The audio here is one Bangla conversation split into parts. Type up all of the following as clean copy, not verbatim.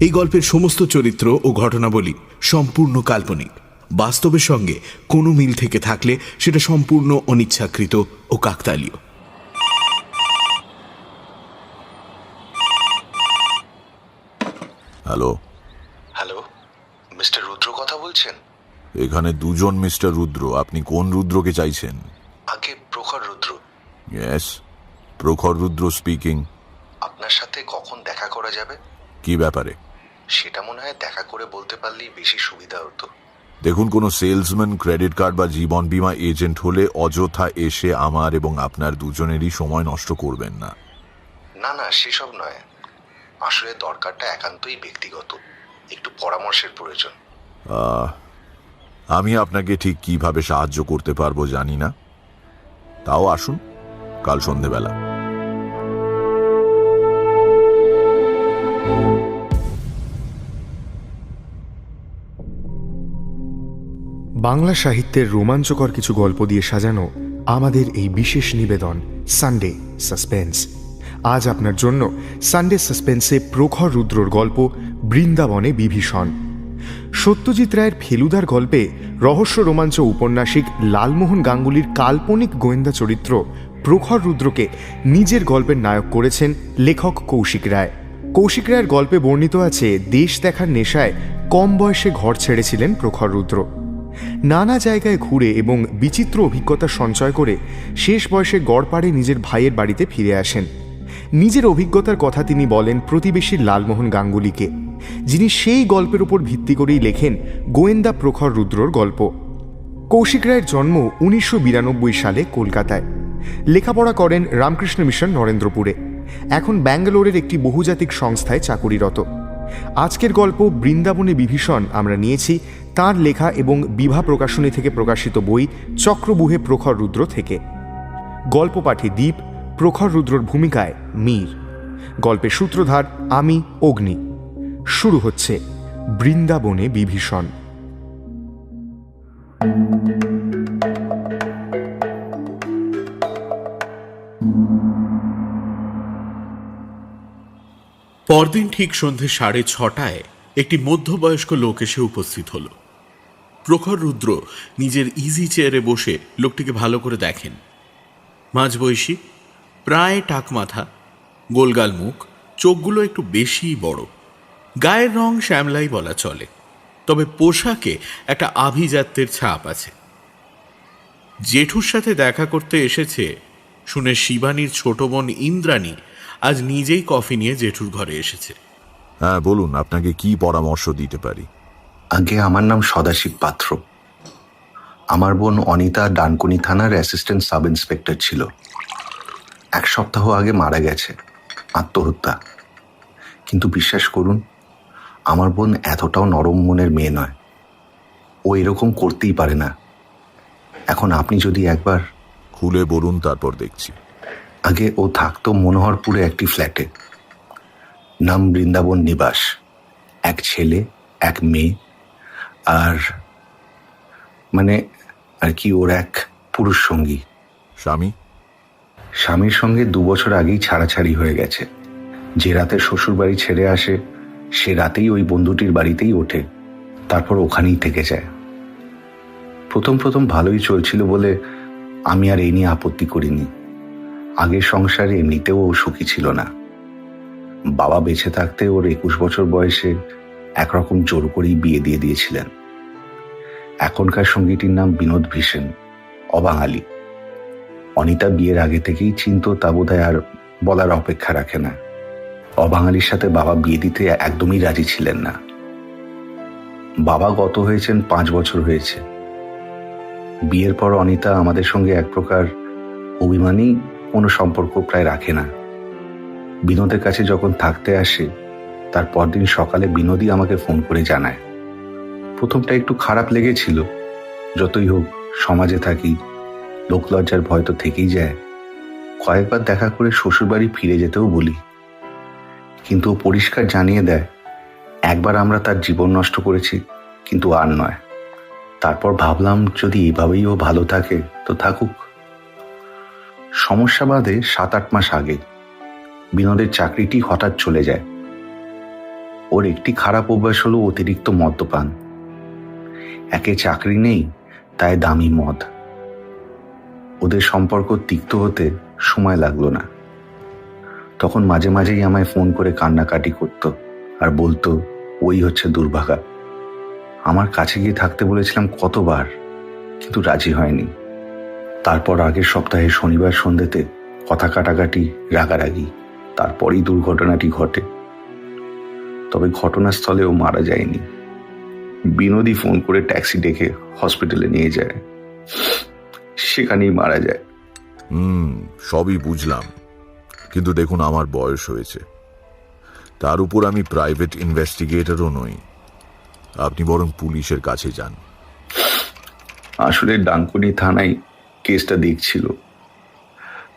এই গল্পের সমস্ত চরিত্র ও ঘটনাবলী সম্পূর্ণ কাল্পনিক। বাস্তবের সঙ্গে কোনো মিল থেকে থাকলে সেটা সম্পূর্ণ অনিচ্ছাকৃত ও কাকতালীয়। হ্যালো। হ্যালো, মিস্টার রুদ্র কথা বলছেন? এখানে দুজন মিস্টার রুদ্র। আপনি কোন রুদ্রকে চাইছেন? আগে প্রখর রুদ্র। ইয়েস, প্রখর রুদ্র স্পিকিং। আপনার সাথে কখন দেখা করা যাবে? কি ব্যাপারে? সেটা মনে হয় দেখা করে বলতে পারলেই বেশি সুবিধা হতো। দেখুন, কোনো সেলসম্যান, ক্রেডিট কার্ড বা জীবন বীমা এজেন্ট হলে অযথা এসে আমার এবং আপনার দুজনেরই সময় নষ্ট করবেন না। না না, সেসব নয়। আসলে দরকারটা একান্তই ব্যক্তিগত, একটু পরামর্শের প্রয়োজন। আমি আপনাকে ঠিক কিভাবে সাহায্য করতে পারবো জানি না, তাও আসুন কাল সন্ধেবেলা। বাংলা সাহিত্যের রোমাঞ্চকর কিছু গল্প দিয়ে সাজানো আমাদের এই বিশেষ নিবেদন সানডে সাসপেন্স। আজ আপনার জন্য সানডে সাসপেন্সে প্রখর রুদ্রর গল্প বৃন্দাবনে বিভীষণ। সত্যজিৎ রায়ের ফেলুদার গল্পে রহস্য রোমাঞ্চ উপন্যাসিক লালমোহন গাঙ্গুলির কাল্পনিক গোয়েন্দা চরিত্র প্রখর রুদ্রকে নিজের গল্পের নায়ক করেছেন লেখক কৌশিক রায়। কৌশিক রায়ের গল্পে বর্ণিত আছে, দেশ দেখার নেশায় কম বয়সে ঘর ছেড়েছিলেন প্রখর রুদ্র। নানা জায়গায় ঘুরে এবং বিচিত্র অভিজ্ঞতা সঞ্চয় করে শেষ বয়সে গড়পাড়ে নিজের ভাইয়ের বাড়িতে ফিরে আসেন। নিজের অভিজ্ঞতার কথা তিনি বলেন প্রতিবেশী লালমোহন গাঙ্গুলিকে, যিনি সেই গল্পের উপর ভিত্তি করেই লেখেন গোয়েন্দা প্রখর রুদ্রর গল্প। কৌশিক রায়ের জন্ম 1992 সালে কলকাতায়। লেখাপড়া করেন রামকৃষ্ণ মিশন নরেন্দ্রপুরে। এখন ব্যাঙ্গালোরের একটি বহুজাতিক সংস্থায় চাকুরিরত। আজকের গল্প বৃন্দাবনে বিভীষণ আমরা নিয়েছি তাঁর লেখা এবং বিভা প্রকাশনী থেকে প্রকাশিত বই চক্রবুহে প্রখর রুদ্র থেকে। গল্প পাঠে দীপ, প্রখর রুদ্রর ভূমিকায় মীর। গল্পের সূত্রধার আমি, অগ্নি। শুরু হচ্ছে বৃন্দাবনে বিভীষণ। পরদিন ঠিক সন্ধে 6:30 একটি মধ্যবয়স্ক লোক এসে উপস্থিত হল। প্রখর রুদ্র নিজের ইজি চেয়ারে বসে লোকটিকে ভালো করে দেখেন। মাঝবয়সী, প্রায় টাক মাথা, গোলগাল মুখ, চোখগুলো একটু বেশি বড়। গায়ের রং শ্যামলাই বলা চলে, তবে পোশাকে একটা আভিজাত্যের ছাপ আছে। জেঠুর সাথে দেখা করতে এসেছে শুনে শিবানীর ছোট বোন ইন্দ্রাণী আজ নিজেই কফি নিয়ে জেঠুর ঘরে এসেছে। হ্যাঁ বলুন, আপনাকে কি পরামর্শ দিতে পারি? আগে আমার নাম সদাশিব পাত্র। আমার বোন অনিতা ডানকুনি থানার অ্যাসিস্ট্যান্ট সাব ইন্সপেক্টর ছিল। 1 সপ্তাহ আগে মারা গেছে, আত্মহত্যা। কিন্তু বিশ্বাস করুন, আমার বোন এতটাও নরম মনের মেয়ে নয়। ও এরকম করতেই পারে না। এখন আপনি যদি একবার খুলে বলুন, তারপর দেখছি। আগে ও থাকতো মনোহরপুরে একটি ফ্ল্যাটে, নাম বৃন্দাবন নিবাস। 1 ছেলে, 1 মেয়ে, আর ওর 1 পুরুষ সঙ্গী। স্বামীর সঙ্গে 2 বছর আগেই ছাড়াছাড়ি হয়ে গেছে। যে রাতে শ্বশুর বাড়ি ছেড়ে আসে, সে রাতেই ওই বন্ধুটির বাড়িতেই ওঠে, তারপর ওখানেই থেকে যায়। প্রথম ভালোই চলছিল বলে আমি আর এই নিয়ে আপত্তি করিনি। আগের সংসারে এমনিতেও ও সুখী ছিল না। বাবা বেঁচে থাকতে ওর 21 বছর বয়সে একরকম জোর করেই বিয়ে দিয়ে দিয়েছিলেন। এখনকার সঙ্গীটির নাম বিনোদ ভীষণ, অবাঙালি। অনিতা বিয়ের আগে থেকেই চিনতো, তা বোধহয় আর বলার অপেক্ষা রাখে না। অবাঙালির সাথে বাবা বিয়ে দিতে একদমই রাজি ছিলেন না। বাবা গত হয়েছেন 5 বছর হয়েছে। বিয়ের পর অনিতা আমাদের সঙ্গে এক প্রকার অভিমানী কোনো সম্পর্ক প্রায় রাখে না। বিনোদের কাছে যখন থাকতে আসে, তার পরদিন সকালে বিনোদই আমাকে ফোন করে জানায়। প্রথমটা একটু খারাপ লেগেছিল। যতই হোক, সমাজে থাকি, লোকলজ্জার ভয় তো থেকেই যায়। কয়েকবার দেখা করে শ্বশুরবাড়ি ফিরে যেতেও বলি, কিন্তু ও পরিষ্কার জানিয়ে দেয়, একবার আমরা তার জীবন নষ্ট করেছি, কিন্তু আর নয়। তারপর ভাবলাম, যদি এভাবেই ও ভালো থাকে তো থাকুক। সমস্যা বাধে 7-8 মাস আগে। বিনোদের চাকরিটি হঠাৎ চলে যায়। ও ওর একটি খারাপ অভ্যাস হলো অতিরিক্ত মদ্যপান। একে চাকরি নেই, তাই দামি মদ। ওদের সম্পর্ক তিক্ত হতে সময় লাগলো না। তখন মাঝে মাঝেই আমায় ফোন করে কান্নাকাটি করত আর বলতো ওই হচ্ছে দুর্ভাগা। আমার কাছে গিয়ে থাকতে বলেছিলাম কতবার, কিন্তু রাজি হয়নি। তারপর আগের সপ্তাহে শনিবার সন্ধ্যেতে কথা কাটাকাটি, রাগারাগি, তারপরই দুর্ঘটনাটি ঘটে। তবে ঘটনাস্থলে ও মারা যায়নি। বিনোদী ফোন করে ট্যাক্সি ডেকে হসপিটালে নিয়ে যায়, সেখানেই মারা যায়। সবই বুঝলাম, কিন্তু দেখুন আমার বয়স হয়েছে, তার উপর আমি প্রাইভেট ইনভেস্টিগেটরও নই। আপনি বরং পুলিশের কাছে যান। আসলে ডানকুনি থানায় কেসটা দেখছিল।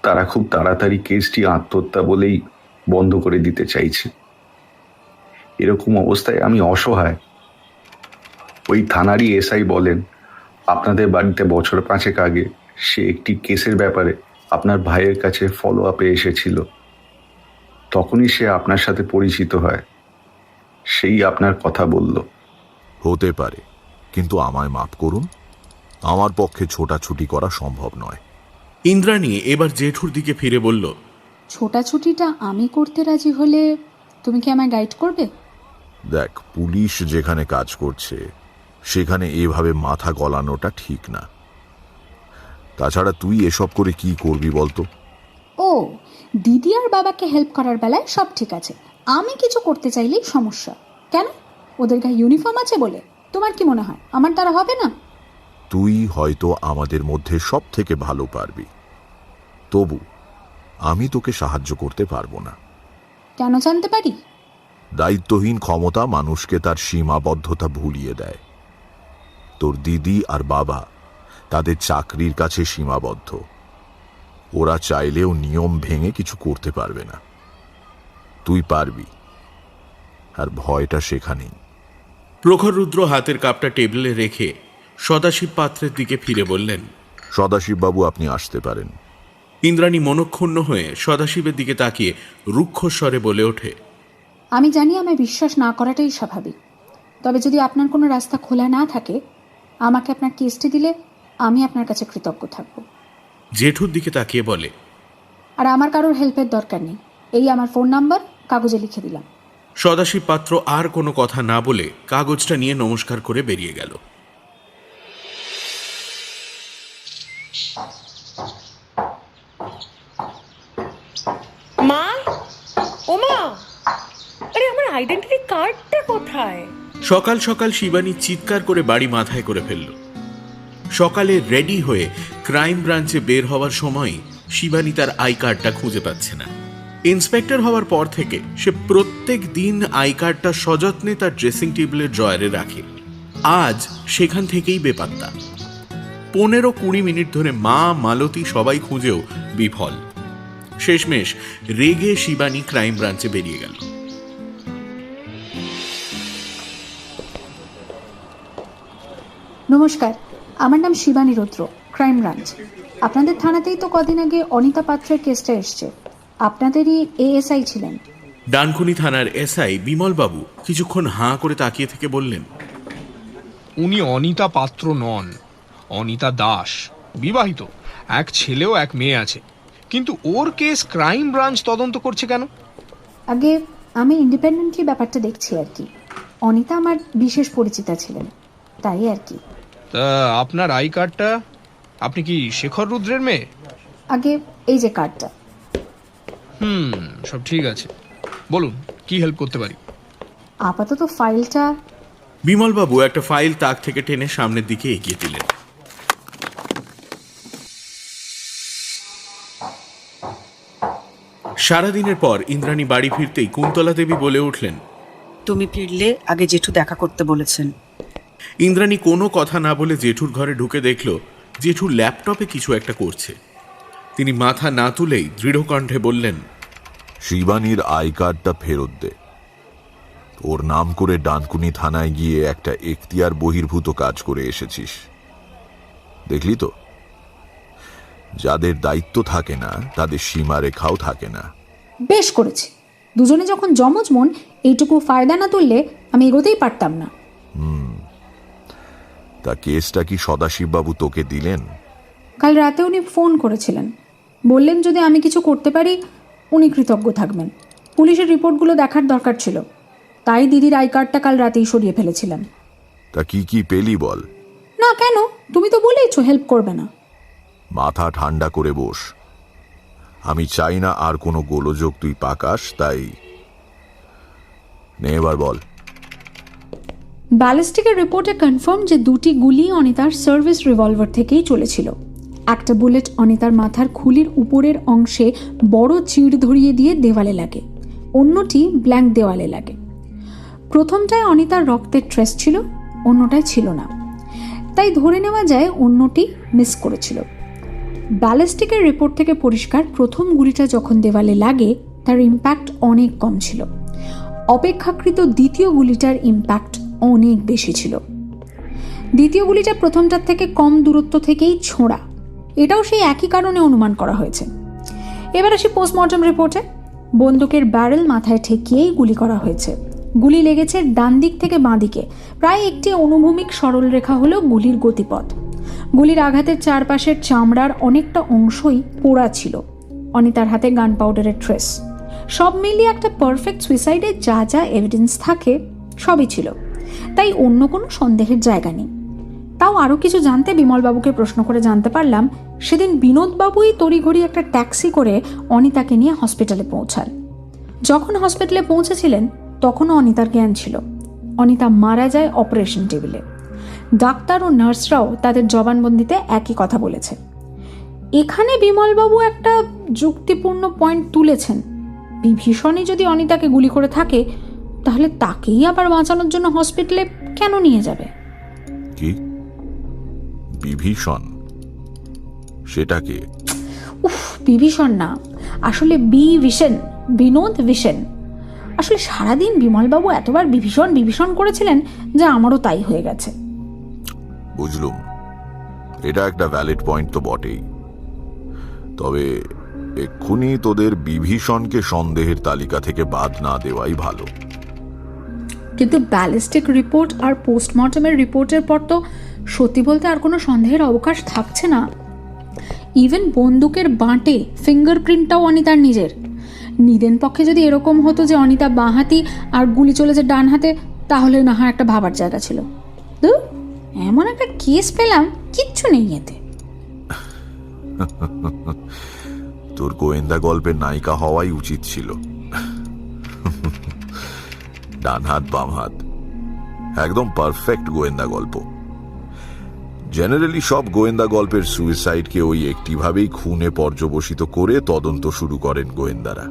তারা খুব তাড়াতাড়ি কেসটি আত্মহত্যা বলেই বন্ধ করে দিতে চাইছে। এরকম অবস্থায় আমি অসহায়। ওই থানারই এসআই বলেন, আপনাদের বাড়িতে বছর 5 আগে সে একটি কেসের ব্যাপারে আপনার ভাইয়ের কাছে ফলো আপে এসেছিল। তখনই সে আপনার সাথে পরিচিত হয়, সেই আপনার কথা বলল। হতে পারে, কিন্তু আমায় মাফ করুন, আমার পক্ষে ছোটাছুটি করা সম্ভব নয়। ইন্দ্রাণী এবার জেঠুর দিকে ফিরে বলল, ছোটাছুটিটা আমি করতে রাজি হলে তুমি কি আমায় গাইড করবে? দেখ, পুলিশ যেখানে কাজ করছে সেখানে এভাবে মাথা গলানোটা ঠিক না। তাছাড়া তুই এসব করে কি করবি বলতো? ও, দিদি আর বাবাকে হেল্প করার বেলায় সব ঠিক আছে, আমি কিছু করতে চাইলেই সমস্যা। কেন? ওদের গায়ে ইউনিফর্ম আছে বলে? তোমার কি মনে হয় আমার দ্বারা হবে না? তুই হয়তো আমাদের মধ্যে সব থেকে ভালো পারবি, তবু আমি তোকে সাহায্য করতে পারবো না। কেন জানতে পারি? দায়িত্বহীন ক্ষমতা মানুষকে তার সীমাবদ্ধতা ভুলিয়ে দেয়। তোর দিদি আর বাবা তাদের চাকরির কাছে সীমাবদ্ধ। ওরা চাইলেও নিয়ম ভেঙে কিছু করতে পারবে না। তুই পারবি, আর ভয়টা সেখানেই। প্রখর রুদ্র হাতের কাপটা টেবিলে রেখে সদাশিব পাত্রের দিকে ফিরে বললেন, সদাশিববাবু, আপনি আসতে পারেন। ইন্দ্রাণী মনক্ষুণ্ণ হয়ে সদাশিবের দিকে তাকিয়ে রুক্ষ স্বরে বলে ওঠে, আমি জানি আমায় বিশ্বাস না করাটাই স্বাভাবিক, তবে যদি আপনার কোনো রাস্তা খোলা না থাকে আমাকে আপনার কেসটি দিলে আমি আপনার কাছে কৃতজ্ঞ থাকব। জেঠুর দিকে তাকিয়ে বলে, আর আমার কারোর হেল্পের দরকার নেই, এই আমার ফোন নাম্বার কাগজে লিখে দিলাম। সদাশিব পাত্র আর কোনো কথা না বলে কাগজটা নিয়ে নমস্কার করে বেরিয়ে গেল। মা, ও মা, আরে আমার আইডেন্টিটি কার্ডটা কোথায়? সকাল সকাল শিবানী চিৎকার করে বাড়ি মাথায় করে ফেলল। সকালে রেডি হয়ে ক্রাইম ব্রাঞ্চে বের হওয়ার সময় শিবানী তার আই কার্ডটা খুঁজে পাচ্ছে না। ইন্সপেক্টর হওয়ার পর থেকে সে প্রত্যেক দিন আই কার্ডটা সযত্নে তার ড্রেসিং টেবিলের ড্রয়ারে রাখে। আজ সেখান থেকেই বেপাত্তা। 15-20 মিনিট ধরে মা, মালতী সবাই খুঁজেও বিফল। শেষমেশ রেগে শিবানী ক্রাইম ব্রাঞ্চে বেরিয়ে গেল। নমস্কার, আমার নাম শিবানী রুদ্র, ক্রাইম ব্রাঞ্চ। আপনাদের থানাতেই তো কদিন আগে অনিতা পাত্রের কেসটা এসছে। আপনাদেরই এএসআই ছিলেন। ডানকুনি থানার এসআই বিমল বাবু কিছুক্ষণ হাঁ করে তাকিয়ে থেকে বললেন, উনি অনিতা পাত্র নন, অনিতা দাস, বিবাহিত, এক ছেলেও এক মেয়ে আছে। কিন্তু ওর কেস ক্রাইম ব্রাঞ্চ তদন্ত করছে কেন? আগে আমি ইন্ডিপেন্ডেন্টলি ব্যাপারটা দেখছি আর কি। অনিতা আমার বিশেষ পরিচিতা ছিলেন, তাই আর কি। তা আপনার আই কার্ডটা, আপনি কি শেখর রুদ্রের মেয়ে? আগে এই যে কার্ডটা। সব ঠিক আছে, বলুন কি হেল্প করতে পারি? আপাতত ফাইলটা। বিমল বাবু একটা ফাইল তাক থেকে টেনে সামনের দিকে এগিয়ে দিলেন। সারাদিনের পর ইন্দ্রাণী বাড়ি ফিরতেই কুন্তলা দেবী বলে উঠলেন, তুমি ফিরলে আগে জেঠু দেখা করতে বলেছেন। ইন্দ্রাণী কোনো কথা না বলে জেঠুর ঘরে ঢুকে দেখল জেঠু ল্যাপটপে কিছু একটা করছে। তিনি মাথা না তুলেই দৃঢ় কণ্ঠে বললেন, শিবানীর আই কার্ডটা ফেরত দে। ওর নাম করে ডানকুনি থানায় গিয়ে একটা এখতিয়ার বহির্ভূত কাজ করে এসেছিস। দেখলি তো, যাদের দায়িত্ব থাকে না তাদের সীমারেখাও থাকে না। বেশ করেছি, দুজনে যখন যমজ মন, এইটুকু ফায়দা না তুললে আমি এগোতেই পারতাম না। তা কেসটা কি সদাশিববাবু তোকে দিলেন? কাল রাতে উনি ফোন করেছিলেন, বললেন যদি আমি কিছু করতে পারি উনি কৃতজ্ঞ থাকবেন। পুলিশের রিপোর্টগুলো দেখার দরকার ছিল, তাই দিদির আই কার্ডটা কাল রাতেই সরিয়ে ফেলেছিলাম। তা কি কি পেলি বল। না কেন, তুমি তো বলেইছো হেল্প করবে না। মাথা ঠান্ডা করে বস। আমি চাই না আর কোনো গোলযোগ তুই পাকাস, তাই নে এবার বল। ব্যালিস্টিকের রিপোর্টে কনফার্ম যে দুটি গুলি অনিতার সার্ভিস রিভলভার থেকেই চলেছিল। একটা বুলেট অনিতার মাথার খুলির উপরের অংশে বড় চিড় ধরিয়ে দিয়ে দেওয়ালে লাগে, অন্যটি ব্ল্যাঙ্ক দেওয়ালে লাগে। প্রথমটায় অনিতার রক্তের ট্রেস ছিল, অন্যটায় ছিল না, তাই ধরে নেওয়া যায় অন্যটি মিস করেছিল। ব্যালিস্টিকের রিপোর্ট থেকে পরিষ্কার প্রথম গুলিটা যখন দেওয়ালে লাগে তার ইম্প্যাক্ট অনেক কম ছিল, অপেক্ষাকৃত দ্বিতীয় গুলিটার ইম্প্যাক্ট অনেক বেশি ছিল। দ্বিতীয় গুলিটা প্রথমটার থেকে কম দূরত্ব থেকেই ছোঁড়া, এটাও সেই একই কারণে অনুমান করা হয়েছে। এবার আসি পোস্টমর্টম রিপোর্টে। বন্দুকের ব্যারেল মাথায় ঠেকিয়েই গুলি করা হয়েছে। গুলি লেগেছে ডান দিক থেকে বাঁ দিকে, প্রায় একটি অনুভূমিক সরলরেখা হলো গুলির গতিপথ। গুলির আঘাতের চারপাশের চামড়ার অনেকটা অংশই পোড়া ছিল। অনিতার হাতে গান পাউডারের ট্রেস। সব মিলিয়ে একটা পারফেক্ট সুইসাইডে যা যা এভিডেন্স থাকে সবই ছিল, তাই অন্য কোনো সন্দেহের জায়গা নেই। তাও আরও কিছু জানতে বিমলবাবুকে প্রশ্ন করে জানতে পারলাম সেদিন বিনোদবাবুই তড়িঘড়ি একটা ট্যাক্সি করে অনিতাকে নিয়ে হসপিটালে পৌঁছান। যখন হসপিটালে পৌঁছেছিলেন তখনও অনিতার জ্ঞান ছিল। অনিতা মারা যায় অপারেশন টেবিলে। ডাক্তার ও নার্সরাও তাদের জবানবন্দিতে একই কথা বলেছে। এখানে বিমলবাবু একটা যুক্তিপূর্ণ পয়েন্ট তুলেছেন, বিভীষণই যদি অনিতাকে গুলি করে থাকে তাহলে তাকেই আবার বাঁচানোর জন্য হসপিটালে কেন নিয়ে যাবে? কি বিভীষণ? সেটাকে? উফ, বিভীষণ না, আসলে বিভীষণ, বিনোদ ভিশন। আসলে সারাদিন বিমলবাবু এতবার বিভীষণ বিভীষণ করেছিলেন যে আমারও তাই হয়ে গেছে। বুঝলুম, এটা একটা ভ্যালিড পয়েন্ট তো বটেই। তবে এক্ষুনি তোদের বিভীষণকে সন্দেহের তালিকা থেকে বাদ না দেওয়াই ভালো। কিন্তু ব্যালিস্টিক রিপোর্ট আর পোস্টমর্টমের রিপোর্টের পর তো সত্যি বলতে আর কোনো সন্দেহের অবকাশ থাকছে না। ইভেন বন্দুকের বাঁটে ফিঙ্গারপ্রিন্টটাও অনিতার নিজের। নিদেন পক্ষে যদি এরকম হতো যে অনিতা বাঁ হাতি আর গুলি চলেছে ডান হাতে, তাহলে না হয় একটা ভাবার জায়গা ছিল। এমন একটা কেস পেলাম, কিচ্ছু নেই এতে। তোর গোয়েন্দা গল্পের নায়িকা হওয়াই উচিত ছিল। ডান হাত বাম হাত, একদম পারফেক্ট গোয়েন্দা গল্প। জেনারেলি সব গোয়েন্দা গল্পের সুইসাইডকে ওই একটিভাবেই খুনে পর্যবসিত করে তদন্ত শুরু করেন গোয়েন্দারা।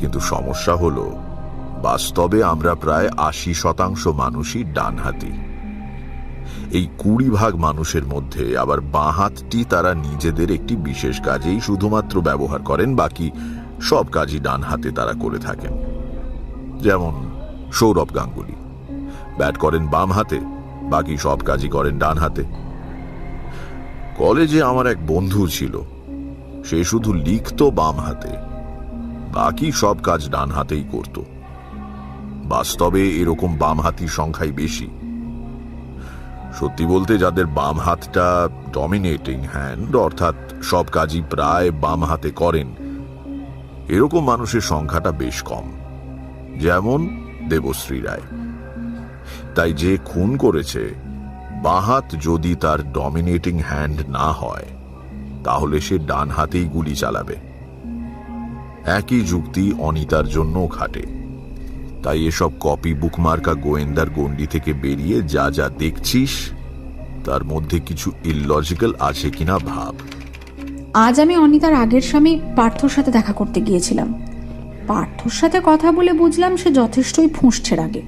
কিন্তু সমস্যা হলো বাস্তবে আমরা প্রায় 80% মানুষই ডানহাতি। এই 20% মানুষের মধ্যে আবার বাঁ হাতটি তারা নিজেদের একটি বিশেষ কাজেই শুধুমাত্র ব্যবহার করেন, বাকি সব কাজই ডান হাতে তারা করে থাকেন। যেমন সৌরভ গাঙ্গুলি ব্যাট করেন বাম হাতে, বাকি সব কাজই করেন ডান হাতে। কলেজে আমার এক বন্ধু ছিল, সে শুধু লিখতো বাম হাতে, বাকি সব কাজ ডান হাতেই করত। বাস্তবে এরকম বাম হাতির সংখ্যাই বেশি। সত্যি বলতে যাদের বাম হাতটা ডমিনেটিং হ্যান্ড, অর্থাৎ সব কাজই প্রায় বাম হাতে করেন, এরকম মানুষের সংখ্যাটা বেশ কম, যেমন দেবশ্রী রায়। তাই যে খুন করেছে, বাঁ হাত যদি তার ডমিনেটিং হ্যান্ড না হয় তাহলে সে ডান হাতেই গুলি চালাবে। একই যুক্তি অনিতার জন্যও খাটে। তাই এসব কপি বুকমার্কা গোয়েন্দার গণ্ডি থেকে বেরিয়ে যা যা দেখছিস তার মধ্যে কিছু ইললজিক্যাল আছে কিনা ভাব। আজ আমি অনিতার আগের স্বামী পার্থর সাথে দেখা করতে গিয়েছিলাম। পার্থর সাথে কথা বলে বুঝলাম সে যথেষ্টই ফুঁসছে রাগে।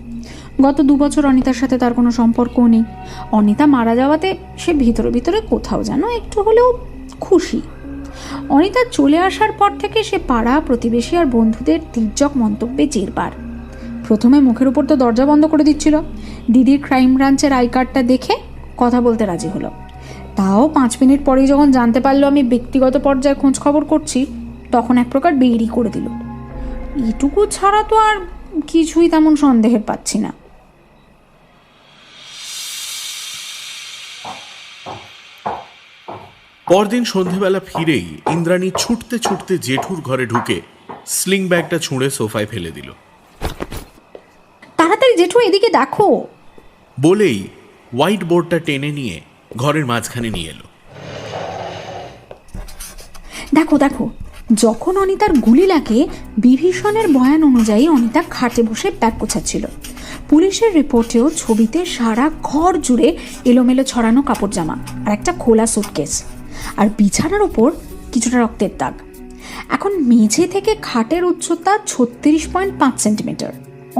গত 2 বছর অনিতার সাথে তার কোনো সম্পর্কও নেই। অনিতা মারা যাওয়াতে সে ভিতরে ভিতরে কোথাও যেন একটু হলেও খুশি। অনিতা চলে আসার পর থেকে সে পাড়া প্রতিবেশী আর বন্ধুদের তির্যক মন্তব্যে জেরবার। প্রথমে মুখের উপর তো দরজা বন্ধ করে দিচ্ছিল, দিদির ক্রাইম ব্রাঞ্চের আই কার্ডটা দেখে কথা বলতে রাজি হলো। তাও 5 মিনিট পরেই যখন জানতে পারলো আমি ব্যক্তিগত পর্যায়ে খোঁজ খবর করছি, তখন এক প্রকার বেইরি করে দিল। এটুকু ছাড়া তো আর কিছুই তেমন সন্দেহের পাচ্ছি না। পরদিন সন্ধেবেলা ফিরেই ইন্দ্রাণী ছুটতে ছুটতে জেঠুর ঘরে ঢুকে স্লিং ব্যাগটা ছুঁড়ে সোফায় ফেলে দিল। তাড়াতাড়ি জেঠু এদিকে দেখো বলেই হোয়াইট বোর্ডটা টেনে নিয়ে ঘরের মাঝখানে নিয়ে এলো। দেখো দেখো, যখন অনিতার গুলি লাগে বিভীষণের বয়ান অনুযায়ী অনিতা খাটে বসে ব্যাগ গোছাচ্ছিল। পুলিশের রিপোর্টেও ছবিতে সারা ঘর জুড়ে এলোমেলো ছড়ানো কাপড় জামা আর একটা খোলা সুটকেস, আর বিছানার ওপর কিছুটা রক্তের দাগ। এখন মেঝে থেকে খাটের উচ্চতা 36.5 সেন্টিমিটার,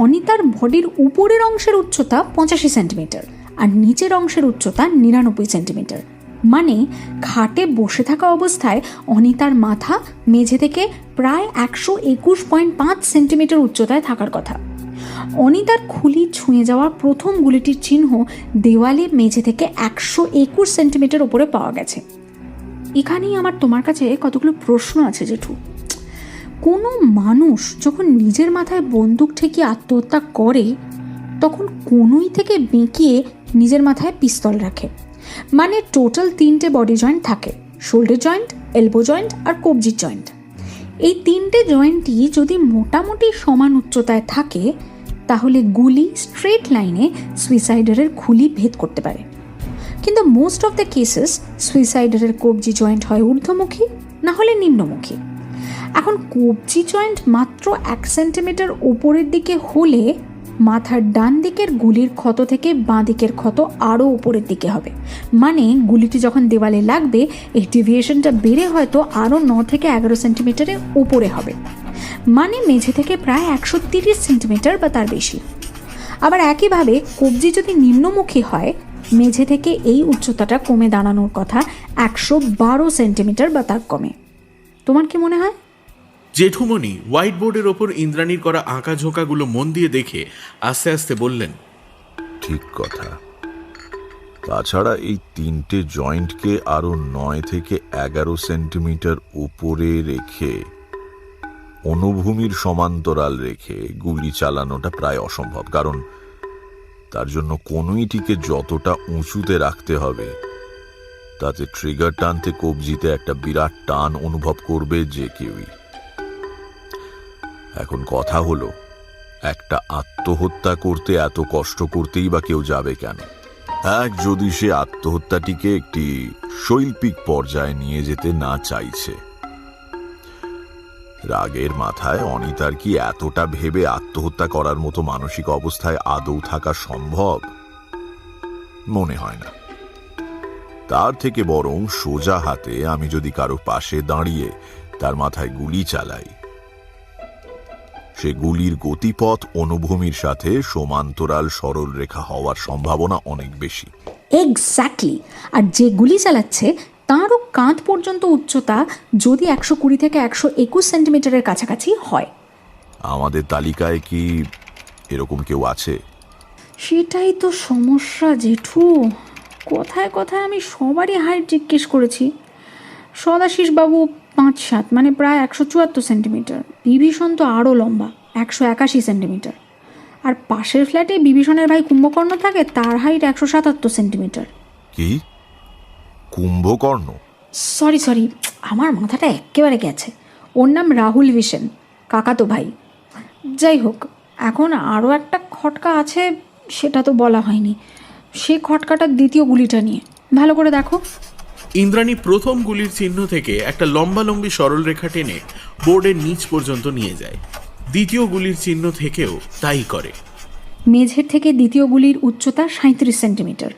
অনিতার বডির উপরের অংশের উচ্চতা 85 সেন্টিমিটার আর নিচের অংশের উচ্চতা 99 সেন্টিমিটার। মানে খাটে বসে থাকা অবস্থায় অনিতার মাথা মেঝে থেকে প্রায় 121.5 সেন্টিমিটার উচ্চতায় থাকার কথা। অনিতার খুলি ছুঁয়ে যাওয়া প্রথম গুলিটির চিহ্ন দেওয়ালে মেঝে থেকে 121 সেন্টিমিটার উপরে পাওয়া গেছে। এখানেই আমার তোমার কাছে কতগুলো প্রশ্ন আছে জেঠু। কোনো মানুষ যখন নিজের মাথায় বন্দুক ঠেকিয়ে আত্মহত্যা করে তখন কনুই থেকে বেঁকিয়ে নিজের মাথায় পিস্তল রাখে। মানে টোটাল 3টে বডি জয়েন্ট থাকে, শোল্ডার জয়েন্ট, এলবো জয়েন্ট আর কবজি জয়েন্ট। এই 3টে জয়েন্টই যদি মোটামুটি সমান উচ্চতায় থাকে তাহলে গুলি স্ট্রেট লাইনে সুইসাইডারের খুলি ভেদ করতে পারে। কিন্তু মোস্ট অফ দ্য কেসেস সুইসাইডারের কবজি জয়েন্ট হয় ঊর্ধ্বমুখী না হলে নিম্নমুখী। এখন কবজি জয়েন্ট মাত্র 1 সেন্টিমিটার উপরের দিকে হলে মাথার ডান দিকের গুলির ক্ষত থেকে বাঁ দিকের ক্ষত আরও উপরের দিকে হবে। মানে গুলিটি যখন দেওয়ালে লাগবে এই ডেভিয়েশনটা বেড়ে হয়তো আরও 9 থেকে 11 সেন্টিমিটারের উপরে হবে। মানে মেঝে থেকে প্রায় 130 সেন্টিমিটার বা তার বেশি। আবার একইভাবে কবজি যদি নিম্নমুখী হয় মেঝে থেকে এই উচ্চতাটা কমে দাঁড়ানোর কথা 112 সেন্টিমিটার বা তার কমে। তোমার কি মনে হয়? জেঠুমণি হোয়াইট বোর্ডের ওপর ইন্দ্রাণীর করা আঁকা ঝোঁকাগুলো মন দিয়ে দেখে আস্তে আস্তে বললেন, ঠিক কথা। তাছাড়া এই 3টে জয়েন্টকে আরো 9 থেকে 11 সেন্টিমিটার উপরে রেখে অনুভূমির সমান্তরাল রেখে গুলি চালানোটা প্রায় অসম্ভব, কারণ তার জন্য কনুইটিকে যতটা উঁচুতে রাখতে হবে তাতে ট্রিগার টানতে কবজিতে একটা বিরাট টান অনুভব করবে যে কেউই। এখন কথা হলো, একটা আত্মহত্যা করতে এত কষ্ট করতেই বা কেউ যাবে কেন? যদি সে আত্মহত্যাটিকে একটি শৈল্পিক পর্যায়ে নিয়ে যেতে না চাইছে। রাগের মাথায় অনিতার কি এতটা ভেবে আত্মহত্যা করার মতো মানসিক অবস্থায় আদৌ থাকা সম্ভব? মনে হয় না। তার থেকে বরং সোজা হাতে আমি যদি কারো পাশে দাঁড়িয়ে তার মাথায় গুলি চালাই, সে গুলির গতিপথ অনুভূমির সাথে সমান্তরাল সরল রেখা হওয়ার সম্ভাবনা অনেক বেশি। এক্স্যাক্টলি। আর যে গুলি চালাচ্ছে তারও কাঁধ পর্যন্ত উচ্চতা যদি 120 থেকে 121 সেন্টিমিটারের কাছাকাছি হয়। আমাদের তালিকায় কি এরকম কেউ আছে? সেটাই তো সমস্যা জেঠু। কথায় কথায় আমি সবারই হাইট জিজ্ঞেস করেছি। সদাশিস বাবু 5'7", মানে প্রায় 174 সেন্টিমিটার। বিভীষণ তো আরও লম্বা, 181 সেন্টিমিটার। আর পাশের ফ্ল্যাটে বিভীষণের ভাই কুম্ভকর্ণ থাকে, তার হাইট 177 সেন্টিমিটার। কি কুম্ভকর্ণ? সরি, আমার মাথাটা একেবারে গেছে। ওর নাম রাহুল ভিশন, কাকাতো ভাই। যাই হোক, এখন আরও একটা খটকা আছে, সেটা তো বলা হয়নি। সে খটকাটার দ্বিতীয় গুলিটা নিয়ে ভালো করে দেখো। ইন্দ্রাণী প্রথম গুলির চিহ্ন থেকে একটা লম্বালম্বি সরল রেখা টেনে বোর্ডের নিচ পর্যন্ত নিয়ে যায়। দ্বিতীয় গুলির চিহ্ন থেকেও তাই করে। মেঝের থেকে দ্বিতীয় গুলির উচ্চতা 37 সেন্টিমিটার।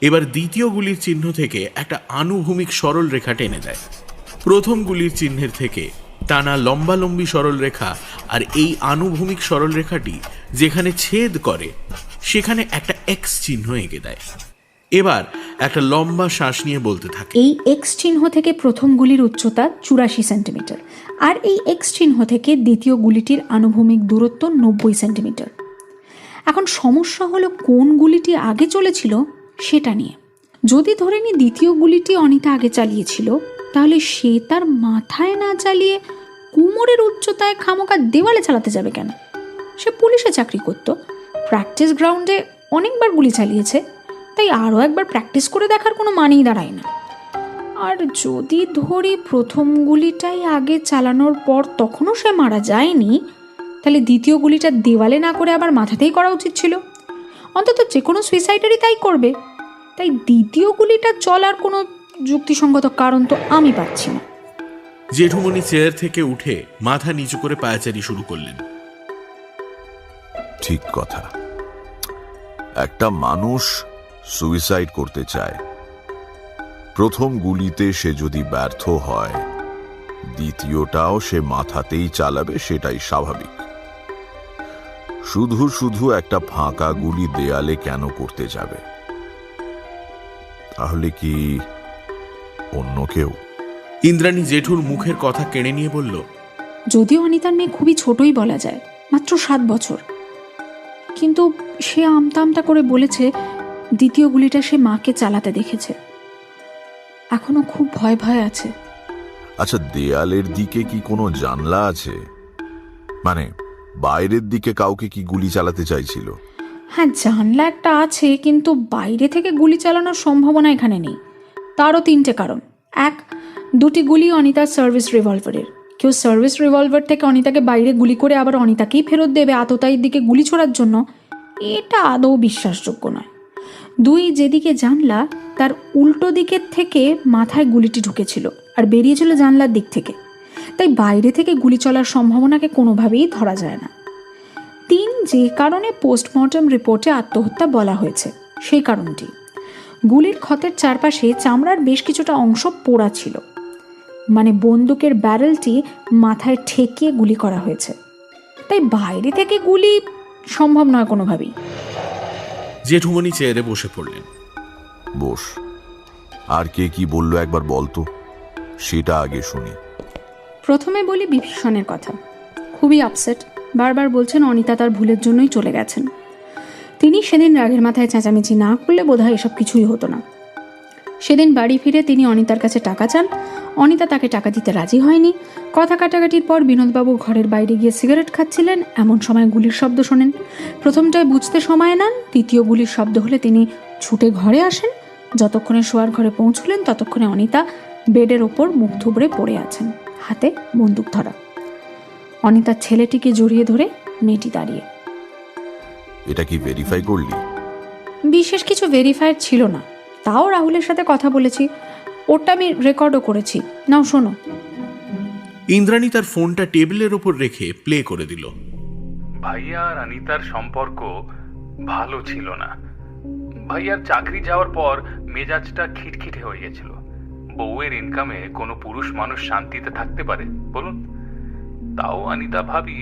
এবার দ্বিতীয় গুলির চিহ্ন থেকে একটা আনুভূমিক সরল রেখা টেনে দেয়। প্রথম গুলির চিহ্নের থেকে টানা লম্বালম্বি সরল রেখা আর এই আনুভূমিক সরল রেখাটি যেখানে ছেদ করে সেখানে একটা এক্স চিহ্ন এঁকে দেয়। এবার একটা লম্বা শ্বাস নিয়ে বলতে থাকে, এই এক্স চিহ্ন থেকে প্রথম গুলির উচ্চতা 84 সেন্টিমিটার আর এই এক্স চিহ্ন থেকে দ্বিতীয় গুলিটির আনুভূমিক দূরত্ব 90 সেন্টিমিটার। এখন সমস্যা হলো কোন গুলিটি আগে চলেছিল সেটা নিয়ে। যদি ধরে নিই দ্বিতীয় গুলিটি অনিতা আগে চালিয়েছিল, তাহলে সে তার মাথায় না চালিয়ে কোমরের উচ্চতায় খামোকা দেওয়ালে চালাতে যাবে কেন? সে পুলিশে চাকরি করত, প্র্যাকটিস গ্রাউন্ডে অনেকবার গুলি চালিয়েছে, তাই আরও একবার প্র্যাকটিস করে দেখার কোনো মানেই দাঁড়ায় না। আর যদি ধরি প্রথম গুলিটাই আগে চালানোর পর তখনও সে মারা যায়নি, তাহলে দ্বিতীয় গুলিটা দেওয়ালে না করে আবার মাথাতেই করা উচিত ছিল। অন্তত যে কোনো সুইসাইডারই তাই করবে, তাই দ্বিতীয় গুলিটা চলার কোনো যুক্তিসঙ্গত কারণ তো আমি পাচ্ছি না। জেঠুমনি চেয়ার থেকে উঠে মাথা নিচু করে পায়চারি শুরু করলেন। ঠিক কথা। একটা মানুষ সুইসাইড করতে চায়, প্রথম গুলিতে সে যদি ব্যর্থ হয়, দ্বিতীয়টাও সে মাথাতেই চালাবে, সেটাই স্বাভাবিক। শুধু শুধু একটা ফাঁকা গুলি দেয়ালে কেন করতে যাবে? তাহলে কি অন্য কেউ? ইন্দ্রাণী জেঠুর মুখের কথা কেড়ে নিয়ে বলল, যদিও অনিতার মেয়ে খুবই ছোটই বলা যায়, মাত্র 7 বছর, কিন্তু সে আমতা আমতা করে বলেছে দ্বিতীয় গুলিটা সে মাকে চালাতে দেখেছে। এখনো খুব ভয় ভয় আছে। আচ্ছা, দেয়ালের দিকে কি কোনো জানলা আছে? মানে বাইরের দিকে কাউকে কি গুলি চালাতে চাইছিল? হ্যাঁ, জানলা একটা আছে, কিন্তু বাইরে থেকে গুলি চালানোর সম্ভাবনা এখানে নেই। তারও 3টে কারণ। 1, 2টি গুলি অনিতার সার্ভিস রিভলভারের। কেউ সার্ভিস রিভলভার থেকে অনিতাকে বাইরে গুলি করে আবার অনিতাকেই ফেরত দেবে আততায়ীর দিকে গুলি ছোড়ার জন্য, এটা আদৌ বিশ্বাসযোগ্য নয়। 2, যেদিকে জানলা তার উল্টো দিকের থেকে মাথায় গুলিটি ঢুকেছিল আর বেরিয়েছিল জানলার দিক থেকে, তাই বাইরে থেকে গুলি চলার সম্ভাবনাকে কোনোভাবেই ধরা যায় না। 3, যে কারণে পোস্টমর্টম রিপোর্টে আত্মহত্যা বলা হয়েছে সেই কারণটি, গুলির ক্ষতের চারপাশে চামড়ার বেশ কিছুটা অংশ পোড়া ছিল, মানে বন্দুকের ব্যারেলটি মাথায় ঠেকিয়ে গুলি করা হয়েছে, তাই বাইরে থেকে গুলি সম্ভব নয় কোনোভাবেই। জেঠুমনি চেয়ারে বসে পড়লেন। বস। আর কে কি বললো একবার বলতো, সেটা আগে শুনি। প্রথমে বলি বিভীষণের কথা। খুবই আপসেট, বারবার বলছেন অনিতা তার ভুলের জন্যই চলে গেছেন। তিনি সেদিন রাগের মাথায় চেঁচামেচি না করলে বোধহয় এসব কিছুই হতো না। সেদিন বাড়ি ফিরে তিনি অনিতার কাছে টাকা চান, অনিতা তাকে টাকা দিতে রাজি হয়নি। কথা কাটাকাটির পর বিনোদবাবু ঘরের বাইরে গিয়ে সিগারেট খাচ্ছিলেন, এমন সময় গুলির শব্দ শোনেন। প্রথমটায় বুঝতে সময় নেন, দ্বিতীয় গুলির শব্দ হলে তিনি ছুটে ঘরে আসেন। যতক্ষণে শোয়ার ঘরে পৌঁছলেন ততক্ষণে অনিতা বেডের ওপর মুখ থুবড়ে পড়ে আছেন, হাতে বন্দুক ধরা। অনিতার ছেলেটিকে জড়িয়ে ধরে মেয়েটি দাঁড়িয়ে। এটা কি ভেরিফাই করলি? বিশেষ কিছু ভেরিফায়ার ছিল না, তাও রাহুলের সাথে কথা বলেছি, ওটা আমি রেকর্ডও করেছি। নাও শোনো। ইন্দ্রাণী তার ফোনটা টেবিলের ওপর রেখে প্লে করে দিল। ভাইয়া আর অনিতার সম্পর্ক ভালো ছিল না। ভাইয়ার চাকরি যাওয়ার পর মেজাজটা খিটখিটে হয়ে গেছিল। বউয়ের ইনকামে কোনো পুরুষ মানুষ শান্তিতে থাকতে পারে বলুন? তাও অনিতা ভাবি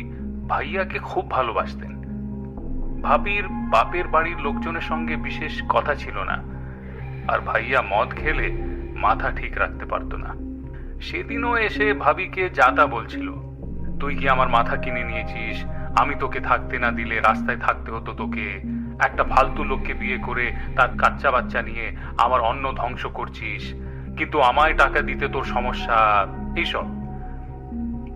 ভাইয়াকে খুব ভালোবাসতেন। ভাবির বাপের বাড়ির লোকজনের সঙ্গে বিশেষ কথা ছিল না, আর ভাইয়া মদ খেলে মাথা ঠিক রাখতে পারতো না। সেদিনও এসে ভাবিকে যাতা বলছিল, তুই কি আমার মাথা কিনে নিয়েছিস? আমি তোকে থাকতে না দিলে রাস্তায় থাকতে হতো তোকে। একটা ফালতু লোককে বিয়ে করে তার কাচ্চা বাচ্চা নিয়ে আমার অন্ন ধ্বংস করছিস, কিন্তু আমায় টাকা দিতে তোর সমস্যা, এইসব।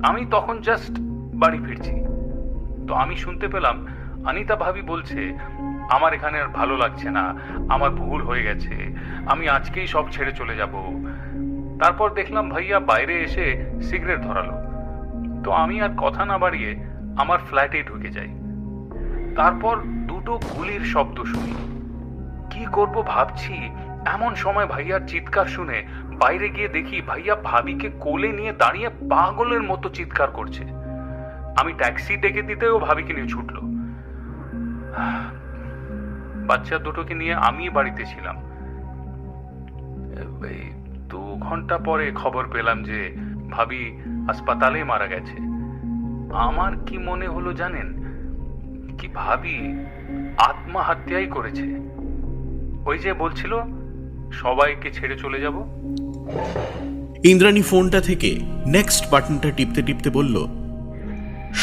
আমি তখন জাস্ট বাড়ি ফিরছি, তো আমি শুনতে পেলাম অনিতা ভাবি বলছে, আমার এখানে আর ভালো লাগছে না, আমার ভুল হয়ে গেছে, আমি আজকেই সব ছেড়ে চলে যাব। তারপর দেখলাম ভাইয়া বাইরে এসে সিগারেট ধরালো, তো আমি আর কথা না বাড়িয়ে আমার ফ্ল্যাটে ঢুকে যাই। তারপর 2টো গুলির শব্দ শুনি। কি করব ভাবছি, এমন সময় ভাইয়ার চিৎকার শুনে বাইরে গিয়ে দেখি ভাইয়া ভাবিকে কোলে নিয়ে দাঁড়িয়ে পাগলের মতো চিৎকার করছে। আমি ট্যাক্সি ডেকে দিতেও ভাবিকে নিয়ে ছুটলো। বাচ্চা দুটোকে নিয়ে আমি বাড়িতে ছিলাম। 2 ঘন্টা পরে খবর পেলাম যে ভাবি হাসপাতালে মারা গেছে। আমার কি মনে হলো জানেন কি, ভাবি আত্মহত্যাই করেছে। ওই যে বলছিল সবাইকে ছেড়ে চলে যাব। ইন্দ্রাণী ফোনটা থেকে নেক্সট বাটনটা টিপতে টিপতে বলল,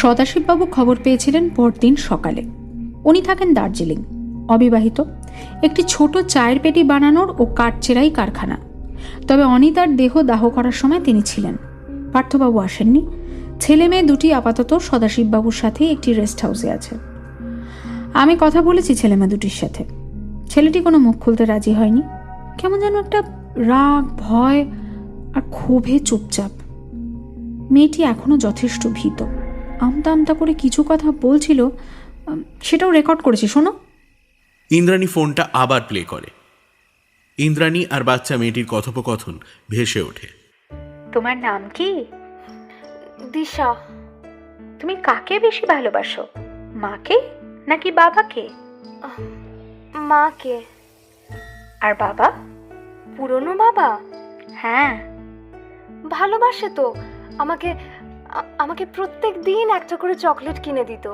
সদাশিববাবু খবর পেয়েছিলেন পরদিন সকালে। উনি থাকেন দার্জিলিং, অবিবাহিত, একটি ছোট চায়ের পেটি বানানোর ও কাঠচেরাই কারখানা। তবে অনিতার দেহ দাহ করার সময় তিনি ছিলেন। পার্থবাবু আসেননি, ছেলে মেয়ে দুটি আপাতত সদাশিববাবুর সাথে একটি রেস্ট হাউসে আছে। আমি কথা বলেছি ছেলে মেয়ে দুটির সাথে। ছেলেটি কোনো মুখ খুলতে রাজি হয়নি, কেমন যেন একটা রাগ, ভয় আর ক্ষোভে চুপচাপ। মেয়েটি এখনো যথেষ্ট ভীত, আমতা আমতা করে কিছু কথা বলছিল, সেটাও রেকর্ড করেছি, শোনো। ইন্দ্রাণী ফোনটা আবার প্লে করে। ইন্দ্রাণী আর বাচ্চা মেয়েটির কথোপকথন ভেসে ওঠে। তোমার নাম কি? দিশা। তুমি কাকে বেশি ভালোবাসো, মাকে নাকি বাবাকে? মাকে। আর বাবা? পুরনো বাবা? হ্যাঁ। ভালোবাসে তো আমাকে। আমাকে প্রত্যেক দিন একটা করে চকলেট কিনে দিত।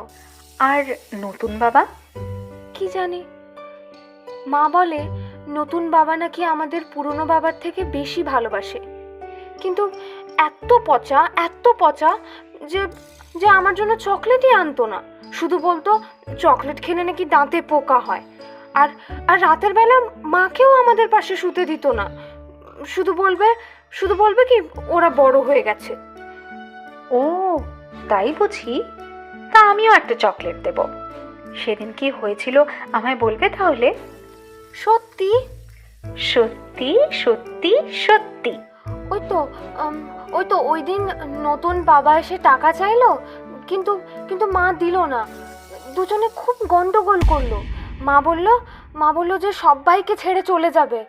আর নতুন বাবা? কি জানি, মা বলে নতুন বাবা নাকি আমাদের পুরনো বাবার থেকে বেশি ভালোবাসে, কিন্তু এত পচা যে যে আমার জন্য চকলেটই আনতো না। শুধু বলতো চকলেট খেলে নাকি দাঁতে পোকা হয়। আর আর রাতের বেলা মাকেও আমাদের পাশে শুতে দিত না। শুধু বলবে কি ওরা বড় হয়ে গেছে। ও তাই বুঝি? তা আমিও একটা চকলেট দেব। সেদিন কি হয়েছিল আমায় বলবে তাহলে? সত্যি সত্যি সত্যি সত্যি। ওই তো ওই দিন নতুন বাবা এসে টাকা চাইলো, কিন্তু মা দিল না। দুজনে খুব গন্ডগোল করলো। মা বলল যে সবাইকে ছেড়ে চলে যাবে।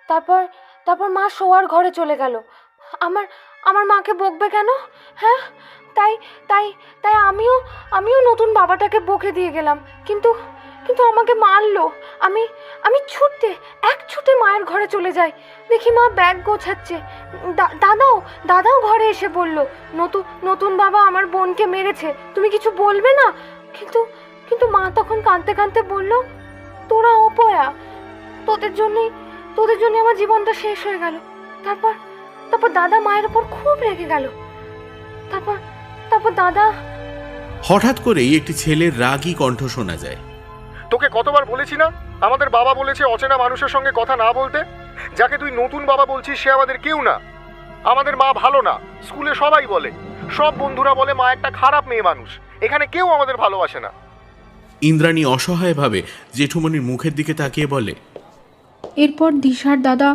তারপর মা শোয়ার ঘরে চলে গেল। আমার মাকে বকবে কেন? হ্যাঁ, তাই আমিও নতুন বাবাটাকে বকে দিয়ে গেলাম। কিন্তু আমাকে মারলো। আমি ছুটে মায়ের ঘরে চলে যাই। দেখি মা ব্যাগ গোছাচ্ছে। দাদাও ঘরে এসে বলল, নতুন বাবা আমার বোনকে মেরেছে, তুমি কিছু বলবে না? কিন্তু মা তখন কাঁদতে কাঁদতে বলল, তোরা অপয়া, তোদের জন্য আমার জীবনটা শেষ হয়ে গেল। তারপর দাদা মায়ের উপর খুব রেগে গেল। তারপর দাদা। হঠাৎ করেই একটি ছেলের রাগী কণ্ঠ শোনা যায়। তোকে কতবার বলেছি না, আমাদের বাবা বলেছে অচেনা মানুষের সঙ্গে কথা না বলতে? যাকে তুই নতুন বাবা বলছিস সে আমাদের কেউ না। আমাদের মা ভালো না, স্কুলে সবাই বলে, সব বন্ধুরা বলে মা একটা খারাপ মেয়ে মানুষ। এখানে কেউ আমাদের ভালোবাসে না। ইন্দ্রাণী অসহায়ভাবে জেঠুমনির মুখের দিকে তাকিয়ে বলে। এরপর দিশার দাদা